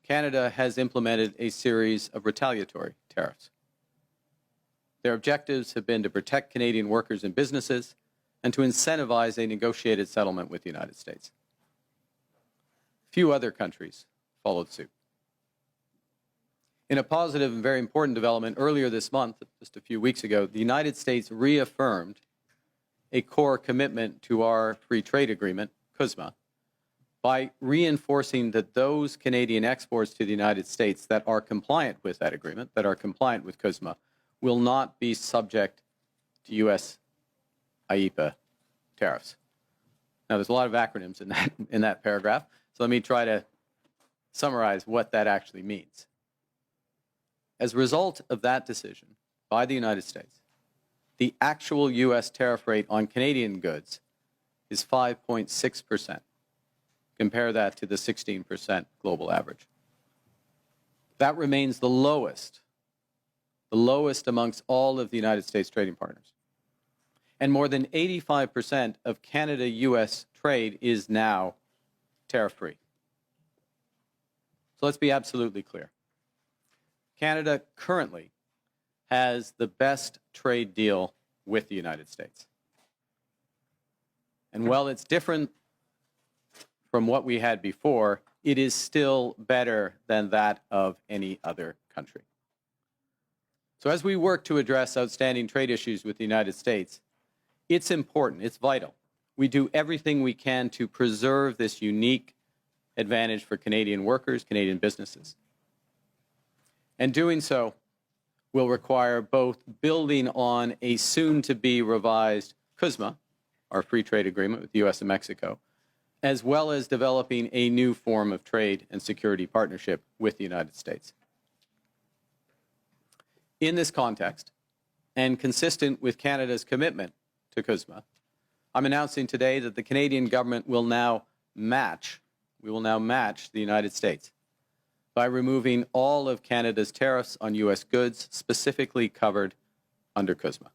Canada has implemented a series of retaliatory tariffs. Their objectives have been to protect Canadian workers and businesses and to incentivize a negotiated settlement with the United States. Few other countries followed suit. In a positive and very important development earlier this month, just a few weeks ago, the United States reaffirmed a core commitment to our free trade agreement, CUSMA, by reinforcing that those Canadian exports to the United States that are compliant with that agreement, that are compliant with CUSMA, will not be subject to U.S. IEEPA tariffs. Now, there's a lot of acronyms in that paragraph, so let me try to summarize what that actually means. As a result of that decision by the United States, the actual U.S. tariff rate on Canadian goods is 5.6%. Compare that to the 16% global average. That remains the lowest amongst all of the United States trading partners. And more than 85% of Canada-U.S. trade is now tariff-free. So let's be absolutely clear. Canada currently has the best trade deal with the United States. And while it's different from what we had before, it is still better than that of any other country. So as we work to address outstanding trade issues with the United States, it's important, it's vital. We do everything we can to preserve this unique advantage for Canadian workers, Canadian businesses. And doing so will require both building on a soon-to-be revised CUSMA, our free trade agreement with the U.S. and Mexico, as well as developing a new form of trade and security partnership with the United States. In this context, and consistent with Canada's commitment to CUSMA, I'm announcing today that the Canadian government will now match the United States by removing all of Canada's tariffs on U.S. goods specifically covered under CUSMA.